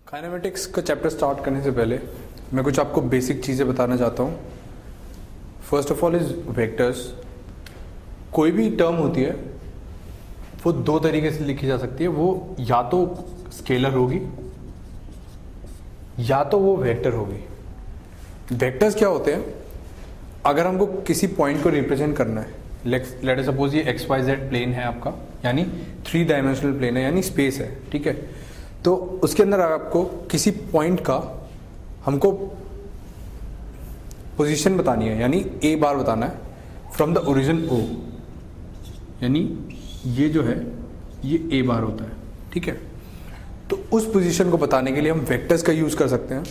Kinematics का chapter start करने से पहले मैं कुछ आपको बेसिक चीज़ें बताना चाहता हूँ। First of all is vectors. कोई भी टर्म होती है वो दो तरीके से लिखी जा सकती है, वो या तो स्केलर होगी या तो वो वेक्टर होगी। वेक्टर्स क्या होते हैं? अगर हमको किसी पॉइंट को रिप्रेजेंट करना है, लेट अस सपोज ये एक्स वाई जेड प्लेन है आपका, यानी 3 डायमेंशनल प्लेन है, यानी स्पेस है, ठीक है। तो उसके अंदर आपको किसी पॉइंट का हमको पोजीशन बतानी है, यानी ए बार बताना है फ्रॉम द ओरिजिन ओ, यानी ये जो है ये ए बार होता है, ठीक है। तो उस पोजीशन को बताने के लिए हम वेक्टर्स का यूज कर सकते हैं,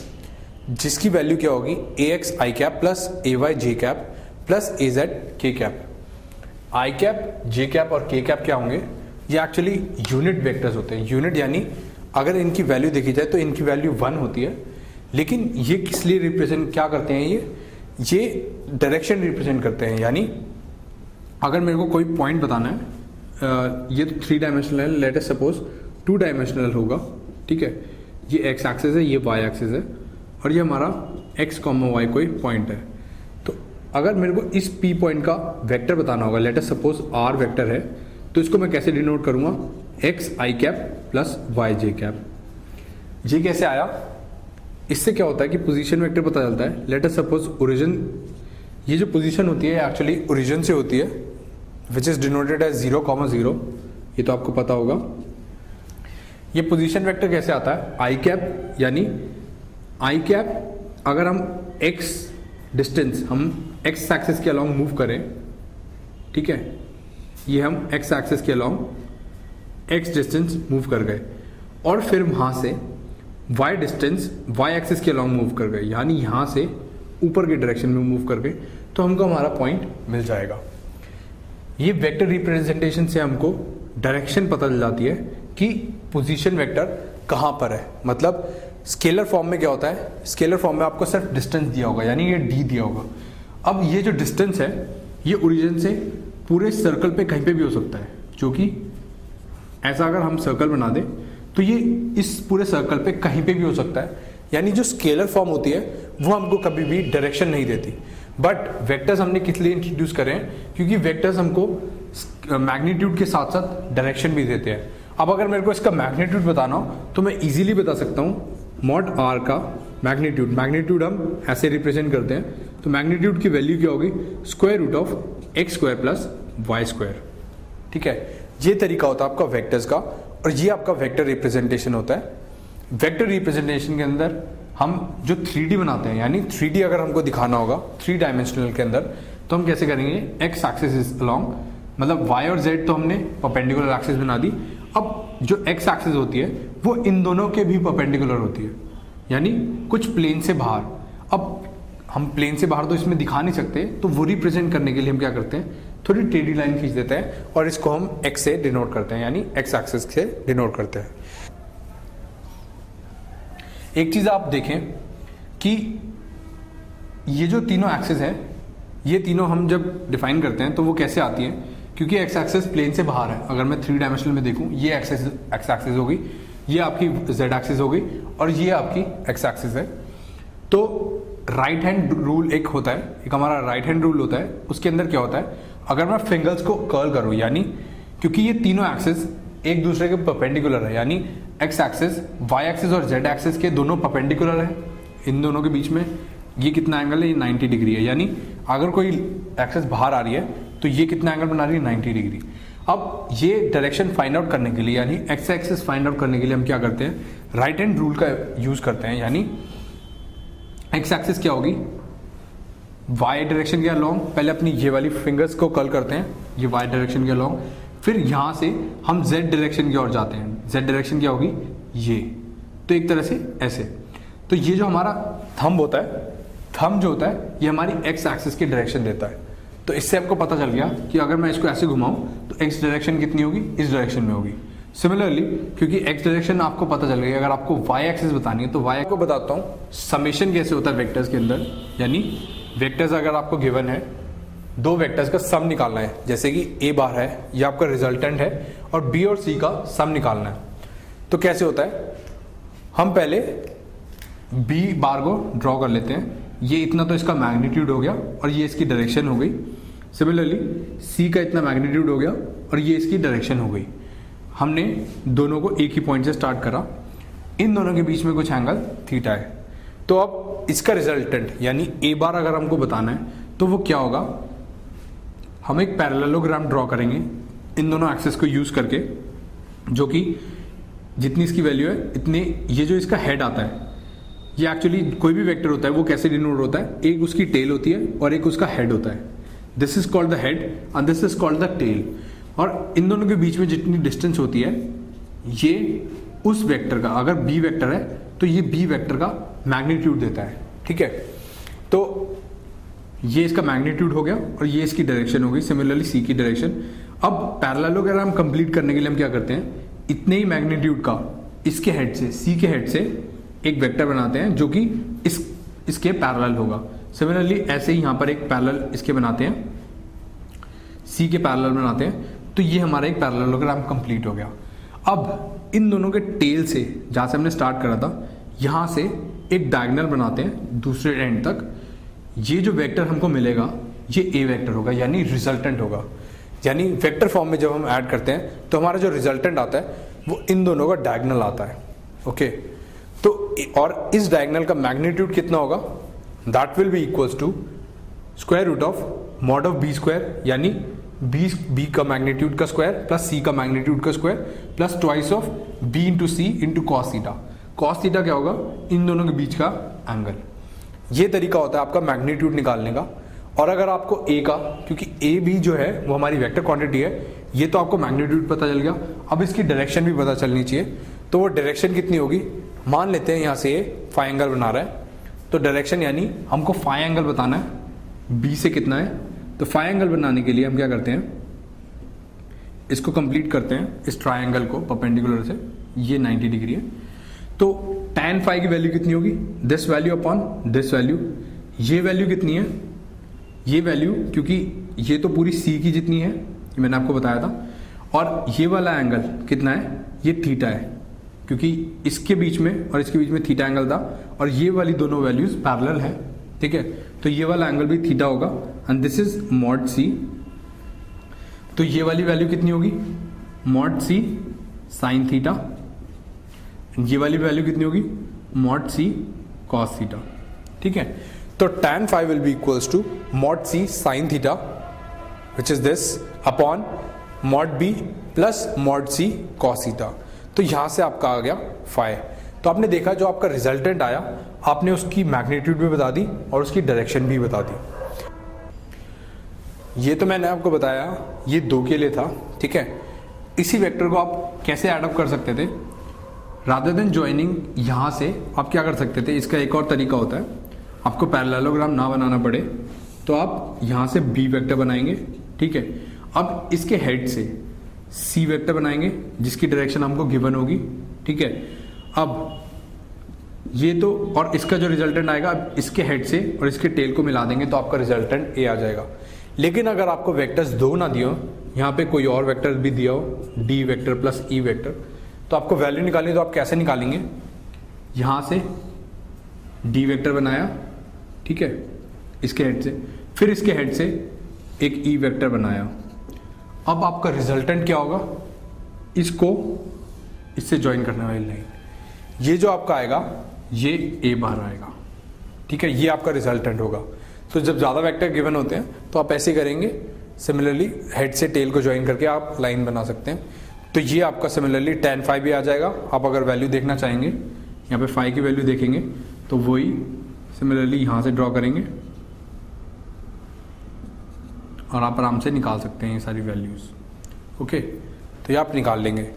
जिसकी वैल्यू क्या होगी, ए x i cap plus A Y j cap plus A Z के कैप। आई कैप, जे कैप और के कैप क्या होंगे? ये एक्चुअली यूनिट वेक्टर्स होते हैं। यूनिट यानी अगर इनकी वैल्यू देखी जाए तो इनकी वैल्यू 1 होती है, लेकिन ये किस लिए रिप्रेजेंट क्या करते हैं? ये डायरेक्शन रिप्रेजेंट करते हैं। यानी अगर मेरे को कोई पॉइंट बताना है, ये तो 3 डायमेंशनल है, लेट अस सपोज 2 डायमेंशनल होगा, ठीक है। ये एक्स एक्सिस है, ये वाई एक्सिस है, और ये हमारा एक्स कॉमा वाई कोई पॉइंट है। तो अगर मेरे को इस पी पॉइंट का वेक्टर बताना होगा, let us suppose R vector है, तो इसको मैं कैसे डिनोट करूंगा? X i cap plus y j cap. ये कैसे आया? इससे क्या होता है कि पोजीशन वेक्टर पता चलता है। लेट अस सपोज ओरिजिन, ये जो पोजीशन होती है एक्चुअली ओरिजिन से होती है, विच इज डिनोटेड एज 0,0। ये तो आपको पता होगा। ये पोजीशन वेक्टर कैसे आता है? आई कैप, यानी आई कैप अगर हम एक्स डिस्टेंस हम एक्स एक्सिस के अलॉन्ग मूव करें, ठीक है, ये हम एक्स एक्सिस के अलॉन्ग एक्स डिस्टेंस मूव कर गए, और फिर वहां से वाई डिस्टेंस वाई एक्सिस के अलॉन्ग मूव कर गए, यानी यहां से ऊपर की डायरेक्शन में मूव कर गए, तो हमको हमारा पॉइंट मिल जाएगा। ये वेक्टर रिप्रेजेंटेशन से हमको डायरेक्शन पता चल जाती है कि पोजीशन वेक्टर कहां पर है। मतलब स्केलर फॉर्म में क्या होता है? स्केलर फॉर्म में आपको सिर्फ डिस्टेंस दिया होगा, यानी ये डी दिया होगा। अब ये जो डिस्टेंस है ये ओरिजिन से पूरे सर्कल पे कहीं पे भी हो सकता है, जो कि ऐसा अगर हम सर्कल बना दें तो ये इस पूरे सर्कल पे कहीं पे भी हो सकता है। यानी जो स्केलर फॉर्म होती है वो हमको कभी भी डायरेक्शन नहीं देती। बट वेक्टर्स हमने किस लिए इंट्रोड्यूस करे हैं? क्योंकि वेक्टर्स हमको मैग्नीट्यूड के साथ साथ डायरेक्शन भी देते हैं। अब अगर मेरे को इसका मैग्नीट्यूड बताना हो तो मैं इजीली बता सकता हूँ, मॉड आर का मैग्नीट्यूड हम ऐसे रिप्रेजेंट करते हैं। तो मैग्नीट्यूड की वैल्यू क्या होगी? Square root of x square plus y square, ठीक है। ये तरीका होता है आपका वेक्टर्स का, और ये आपका वेक्टर रिप्रेजेंटेशन होता है। वेक्टर रिप्रेजेंटेशन के अंदर हम जो 3D बनाते हैं, यानी 3D अगर हमको दिखाना होगा 3 डायमेंशनल के अंदर, तो हम कैसे करेंगे? एक्स एक्सिस इज अलोंग, मतलब वाई और जेड तो हमने परपेंडिकुलर एक्सिस बना दी। अब जो एक्स एक्सिस होती है वो इन दोनों के भी परपेंडिकुलर होती है, यानी कुछ प्लेन से बाहर। अब हम प्लेन से बाहर तो इसमें दिखा नहीं सकते, तो वो रिप्रेजेंट करने के लिए हम क्या करते हैं? थोड़ी टेढ़ी लाइन खींच देते हैं और इसको हम एक्स से डिनोट करते हैं, यानी एक्स एक्सिस से डिनोट करते हैं। एक चीज आप देखें कि ये जो तीनों एक्सिस हैं, ये तीनों हम जब डिफाइन करते हैं तो वो कैसे आती हैं? क्योंकि एक्स एक्सिस प्लेन से बाहर है। अगर मैं 3 डायमेंशनल में देखूं, ये एक्स एक्सिस होगी, ये आपकी जेड एक्सिस होगी, और ये आपकी एक्स एक्सिस है। तो राइट हैंड रूल एक होता है, एक हमारा राइट हैंड रूल होता है। उसके अंदर क्या होता है? अगर मैं फिंगर्स को कर्ल करूं, यानी क्योंकि ये तीनों एक्सिस एक दूसरे के परपेंडिकुलर है, यानी एक्स एक्सिस वाई एक्सिस और जेड एक्सिस के दोनों परपेंडिकुलर है। इन दोनों के बीच में ये कितना एंगल है? ये 90 डिग्री है। यानी अगर कोई एक्सिस बाहर आ रही है तो ये कितना एंगल बना रही है? 90 डिग्री। अब ये डायरेक्शन फाइंड आउट करने के लिए, यानी एक्स एक्सिस फाइंड आउट करने के लिए हम क्या करते हैं? राइट हैंड रूल का यूज करते हैं। यानी एक्स एक्सिस क्या होगी? वाई डायरेक्शन के अलोंग, पहले अपनी ये वाली फिंगर्स को कर्ल करते हैं, ये वाई डायरेक्शन के अलोंग, फिर यहां से हम जेड डायरेक्शन की ओर जाते हैं। जेड डायरेक्शन क्या होगी? ये। तो एक तरह से ऐसे। तो ये जो हमारा थंब होता है, थंब जो होता है ये हमारी एक्स एक्सिस की डायरेक्शन देता है। तो इससे हमको पता चल गया कि अगर मैं इसको ऐसे घुमाऊं तो एक्स डायरेक्शन कितनी होगी? इस डायरेक्शन में होगी। सिमिलरली, क्योंकि एक्स डायरेक्शन आपको पता चल गई, अगर आपको वाई एक्सिस बतानी है तो वाई को बताता हूँ समेशन कैसे होता है वेक्टर्स के अंदर। यानी वेक्टर्स अगर आपको गिवन है, 2 वेक्टर्स का सम निकालना है, जैसे कि ए बार है, ये आपका रिजल्टेंट है, और बी और सी का सम निकालना है। तो कैसे होता है? हम पहले बी बार को ड्रॉ कर लेते हैं। ये इतना तो इसका मैग्नीट्यूड हो गया और ये इसकी डायरेक्शन हो गई। सिमिलरली सी का इतना मैग्नीट्यूड हो गया और ये इसकी डायरेक्शन हो गई। हमने दोनों को एक ही पॉइंट से स्टार्ट करा, इन दोनों के बीच में कुछ एंगल थीटा है। तो अब इसका रिजल्टेंट यानी ए बार अगर हमको बताना है तो वो क्या होगा, हम एक पैरेललोग्राम ड्रॉ करेंगे इन दोनों एक्सिस को यूज करके, जो कि जितनी इसकी वैल्यू है इतने, ये जो इसका हेड आता है, ये एक्चुअली कोई भी वेक्टर होता है वो कैसे डिनोट होता है, एक उसकी टेल होती है और एक उसका हेड होता है। This is called the head and this is called the tail. और इन दोनों के बीच में जितनी डिस्टेंस होती है, ये उस वेक्टर का, अगर बी वेक्टर है तो ये बी वेक्टर का मैग्नीट्यूड देता है। ठीक है, तो ये इसका मैग्नीट्यूड हो गया और ये इसकी डायरेक्शन हो गई, सिमिलरली सी की डायरेक्शन। अब पैरेललोग्राम कंप्लीट करने के लिए हम क्या करते हैं, इतने ही मैग्नीट्यूड का इसके हेड से, सी के हेड से एक वेक्टर बनाते हैं जो कि इसके पैरेलल होगा। सिमिलरली ऐसे ही यहां पर एक पैरेलल इसके बनाते हैं, सी के पैरेलल बनाते हैं, तो ये हमारा एक पैरेललोग्राम कंप्लीट हो गया। अब इन दोनों के टेल से, जहां से हमने स्टार्ट करा था, यहां से एक डायगोनल बनाते हैं दूसरे एंड तक। ये जो वेक्टर हमको मिलेगा ये ए वेक्टर होगा, यानी रिजल्टेंट होगा। यानी वेक्टर फॉर्म में जब हम ऐड करते हैं तो हमारा जो रिजल्टेंट आता है वो इन दोनों का डायगोनल आता है। ओके, तो और इस डायगोनल का मैग्नीट्यूड कितना होगा, that will be equals to square root of mod of b square, यानी बी का मैग्नीट्यूड का स्क्वायर प्लस सी का मैग्नीट्यूड का square plus twice of B into c into cos theta. Cos theta क्या होगा, इन दोनों के बीच का एंगल। ये तरीका होता है आपका मैग्नीट्यूड निकालने का। और अगर आपको ए का, क्योंकि ए भी जो है वो हमारी वेक्टर क्वांटिटी है, ये तो आपको मैग्नीट्यूड पता चल गया, अब इसकी डायरेक्शन भी पता चलनी चाहिए। तो वो डायरेक्शन कितनी होगी, मान लेते हैं यहाँ से ये फाई एंगल बना रहा है, तो डायरेक्शन यानी हमको फाई एंगल बताना है बी से कितना है। तो फाई एंगल बनाने के लिए हम क्या करते हैं, इसको कंप्लीट करते हैं, इस ट्राइंगल को परपेंडिकुलर से, ये 90 डिग्री है। तो tan फाई की वैल्यू कितनी होगी, this value upon this value. ये वैल्यू कितनी है, ये वैल्यू, क्योंकि ये तो पूरी सी की जितनी है, मैंने आपको बताया था, और ये वाला एंगल कितना है, ये थीटा है, क्योंकि इसके बीच में और इसके बीच में थीटा एंगल था, और ये वाली दोनों वैल्यूज पैरेलल है। ठीक है, तो ये वाला एंगल भी थीटा होगा and this is mod c. तो ये वाली वैल्यू कितनी होगी, मॉड सी साइन थीटा। ये वाली वैल्यू कितनी होगी, मॉड सी कॉस थीटा। ठीक है, तो tan phi will be equals to mod c sine theta which is this upon mod b plus mod c cos theta. तो यहां से आपका आ गया फाई। तो आपने देखा जो आपका रिजल्टेंट आया, आपने उसकी मैग्नीट्यूड भी बता दी और उसकी डायरेक्शन भी बता दी। ये तो मैंने आपको बताया, ये 2 के लिए था। ठीक है, इसी वेक्टर को आप कैसे एडअप कर सकते थे, रादर देन ज्वाइनिंग यहां से आप क्या कर सकते थे, इसका एक और तरीका होता है, आपको पैरेललोग्राम ना बनाना पड़े तो आप यहां से बी वेक्टर बनाएंगे। ठीक है, अब इसके हेड से सी वेक्टर बनाएंगे जिसकी डायरेक्शन हमको गिवन होगी। ठीक है, अब ये तो, और इसका जो रिजल्टेंट आएगा, अब इसके हेड से और इसके टेल को मिला देंगे तो आपका रिजल्टेंट ए आ जाएगा। लेकिन अगर आपको वेक्टर्स 2 ना दिए हो, यहाँ पे कोई और वेक्टर भी दिया हो, D vector plus E vector, तो आपको वैल्यू निकालनी, तो आप कैसे निकालेंगे, यहां से डी वेक्टर बनाया, ठीक है, इसके हेड से, फिर इसके हेड से एक ई वेक्टर बनाया। अब आपका रिजल्टेंट क्या होगा, इसको इससे ज्वाइन करने वाली लाइन, ये जो आपका आएगा ये ए बार आएगा। ठीक है, ये आपका रिजल्टेंट होगा। तो जब ज़्यादा वेक्टर गिवन होते हैं तो आप ऐसे करेंगे, सिमिलरली हेड से टेल को ज्वाइन करके आप लाइन बना सकते हैं। तो ये आपका सिमिलरली tan फाई भी आ जाएगा। आप अगर वैल्यू देखना चाहेंगे, यहाँ पे फाई की वैल्यू देखेंगे तो वही सिमिलरली यहाँ से ड्रॉ करेंगे और आप आराम से निकाल सकते हैं ये सारी वैल्यूज़। ओके, तो ये आप निकाल लेंगे।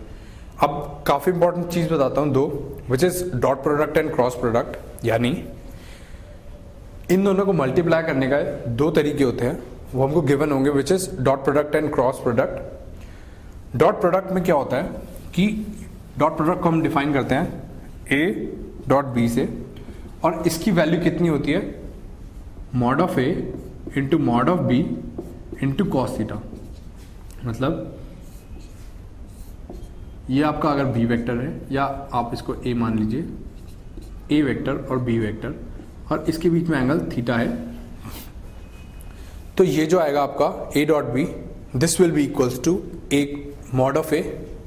अब काफ़ी इंपॉर्टेंट चीज़ बताता हूँ 2, which is dot product and cross product. यानी इन दोनों को मल्टीप्लाई करने का 2 तरीके होते हैं, वो हमको गिवन होंगे, which is dot product and cross product. Dot product में क्या होता है कि डॉट प्रोडक्ट को हम डिफाइन करते हैं ए डॉट बी से, और इसकी वैल्यू कितनी होती है, mod of a into mod of B into cos theta. मतलब ये आपका अगर बी वेक्टर है, या आप इसको ए मान लीजिए, ए वेक्टर और बी वेक्टर, और इसके बीच में एंगल थीटा है। तो ये जो आएगा आपका A dot B, this will be equals to A mod of A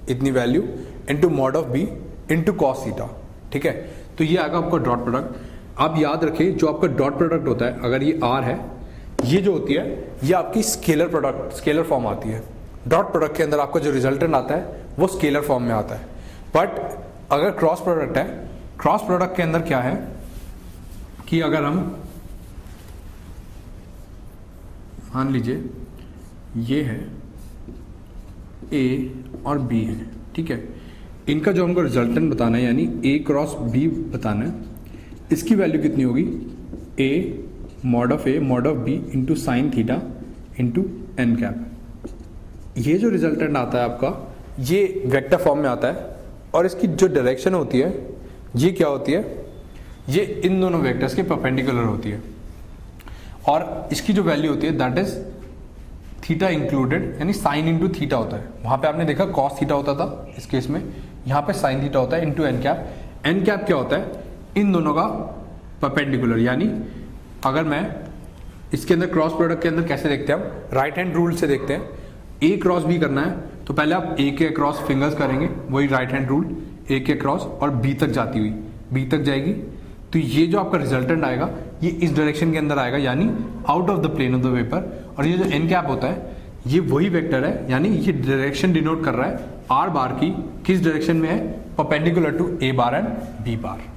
इतनी value into mod of B into cos theta, ठीक है। तो ये आएगा आपका डॉट प्रोडक्ट। आप याद रखें जो आपका डॉट प्रोडक्ट होता है, अगर ये आर है, ये जो होती है ये आपकी स्केलर प्रोडक्ट, स्केलर फॉर्म आती है। डॉट प्रोडक्ट के अंदर आपका जो रिजल्टेंट आता है वो स्केलर फॉर्म में आता है। बट अगर क्रॉस प्रोडक्ट है, क्रॉस प्रोडक्ट के अंदर क्या है कि अगर हम मान लीजिए ये है ए और बी है, ठीक है, इनका जो हमको रिजल्टेंट बताना है यानी ए क्रॉस बी बताना है, इसकी वैल्यू कितनी होगी, A mod of B into sine theta into N cap. ये जो रिजल्टेंट आता है आपका ये वेक्टर फॉर्म में आता है, और इसकी जो डायरेक्शन होती है ये क्या होती है, ये इन दोनों वेक्टर्स के परपेंडिकुलर होती है, और इसकी जो वैल्यू होती है दैट इज थीटा इंक्लूडेड, यानी साइन इंटू थीटा होता है। वहां पे आपने देखा कॉस थीटा होता था इस केस में, यहाँ पे साइन थीटा होता है into N cap. N cap क्या होता है, इन दोनों का परपेंडिकुलर, यानी अगर मैं इसके अंदर क्रॉस प्रोडक्ट के अंदर कैसे देखते हैं हम, राइट हैंड रूल से देखते हैं। ए क्रॉस बी करना है तो पहले आप ए के क्रॉस फिंगर्स करेंगे, वही राइट हैंड रूल, ए के क्रॉस और बी तक जाती हुई, बी तक जाएगी, तो ये जो आपका रिजल्टेंट आएगा ये इस डायरेक्शन के अंदर आएगा, यानी out of the plane of the paper. और ये जो एन कैप होता है ये वही वेक्टर है, यानी ये डायरेक्शन डिनोट कर रहा है आर बार की, किस डायरेक्शन में है, perpendicular to a bar and b bar.